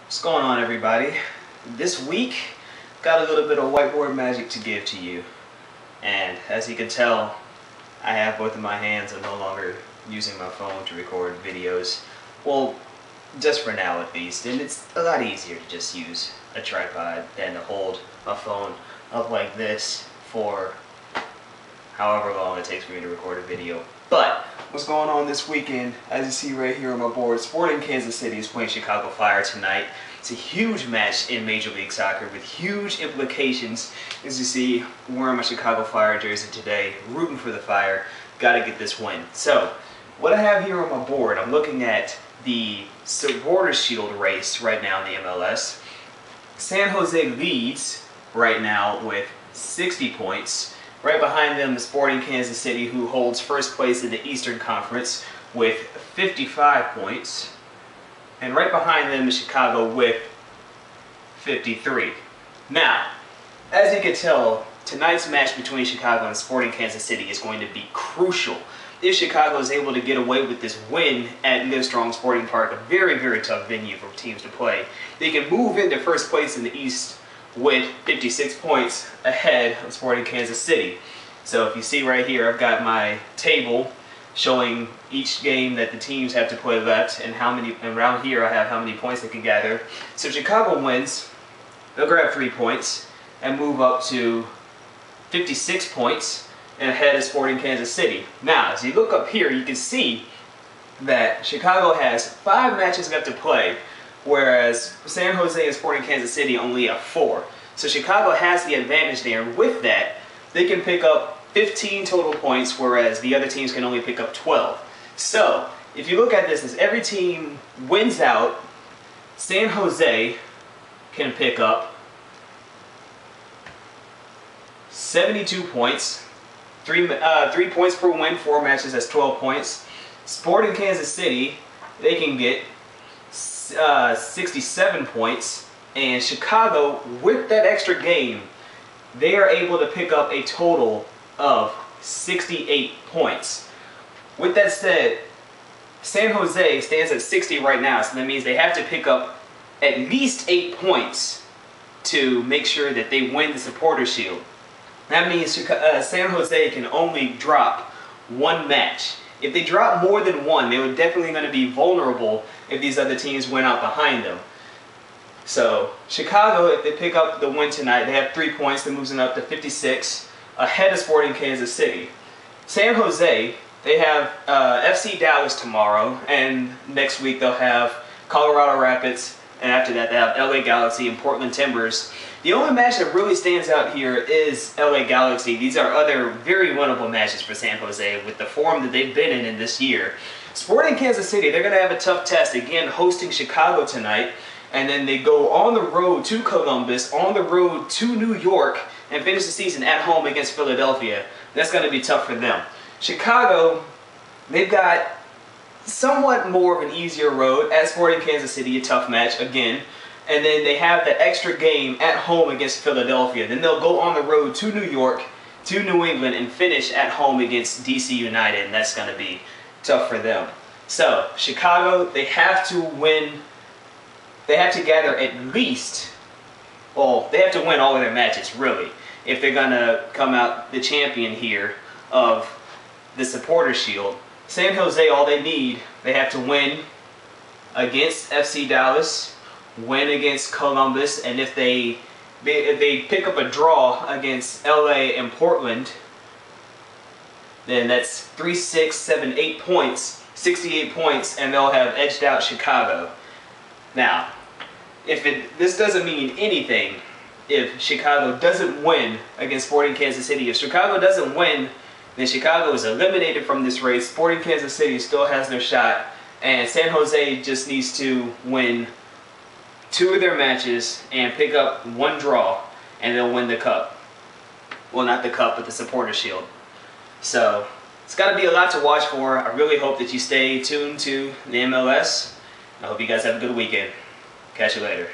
What's going on, everybody? This week, got a little bit of whiteboard magic to give to you. And as you can tell, I have both of my hands. I'm no longer using my phone to record videos. Well, just for now at least. And it's a lot easier to just use a tripod than to hold a phone up like this for however long it takes for me to record a video. But what's going on this weekend, as you see right here on my board, Sporting Kansas City is playing Chicago Fire tonight. It's a huge match in Major League Soccer with huge implications. As you see, wearing my Chicago Fire jersey today, rooting for the Fire. Got to get this win. So, what I have here on my board, I'm looking at the Supporters Shield race right now in the MLS. San Jose leads right now with 60 points. Right behind them is Sporting Kansas City, who holds first place in the Eastern Conference with 55 points. And right behind them is Chicago with 53. Now, as you can tell, tonight's match between Chicago and Sporting Kansas City is going to be crucial. If Chicago is able to get away with this win at Livestrong Sporting Park, a very, very tough venue for teams to play, they can move into first place in the East with 56 points ahead of Sporting Kansas City. So if you see right here, I've got my table showing each game that the teams have to play left and how many, and around here I have how many points they can gather. So if Chicago wins, they'll grab 3 points and move up to 56 points and ahead of Sporting Kansas City. Now, as you look up here, you can see that Chicago has 5 matches left to play, whereas San Jose and Sporting Kansas City only have 4. So Chicago has the advantage there, and with that, they can pick up 15 total points, whereas the other teams can only pick up 12. So, if you look at this, as every team wins out, San Jose can pick up 72 points, 3 points per win, 4 matches, that's 12 points. Sporting Kansas City, they can get 67 points, and Chicago, with that extra game, they are able to pick up a total of 68 points. With that said, San Jose stands at 60 right now, so that means they have to pick up at least 8 points to make sure that they win the Supporters Shield. That means San Jose can only drop 1 match. If they drop more than 1, they were definitely going to be vulnerable if these other teams went out behind them. So, Chicago, if they pick up the win tonight, they have 3 points, that moves them up to 56, ahead of Sporting Kansas City. San Jose, they have FC Dallas tomorrow, and next week they'll have Colorado Rapids, and after that they have LA Galaxy and Portland Timbers. The only match that really stands out here is LA Galaxy. These are other very winnable matches for San Jose with the form that they've been in this year. Sporting Kansas City, they're going to have a tough test, again hosting Chicago tonight, and then they go on the road to Columbus, on the road to New York, and finish the season at home against Philadelphia. That's going to be tough for them. Chicago, they've got somewhat more of an easier road at Sporting Kansas City, a tough match again. And then they have that extra game at home against Philadelphia. Then they'll go on the road to New York, to New England, and finish at home against DC United. And that's going to be tough for them. So, Chicago, they have to win. They have to gather at least, well, they have to win all of their matches, really, if they're going to come out the champion here of the Supporters Shield. San Jose, all they need, they have to win against FC Dallas, win against Columbus, and if they pick up a draw against LA and Portland, then that's 3, 6, 7, 8 points, 68 points, and they'll have edged out Chicago. Now, this doesn't mean anything if Chicago doesn't win against Sporting Kansas City. If Chicago doesn't win, then Chicago is eliminated from this race. Sporting Kansas City still has their shot, and San Jose just needs to win 2 of their matches and pick up 1 draw, and they'll win the cup. Well, not the cup, but the Supporters Shield. So, it's got to be a lot to watch for. I really hope that you stay tuned to the MLS. I hope you guys have a good weekend. Catch you later.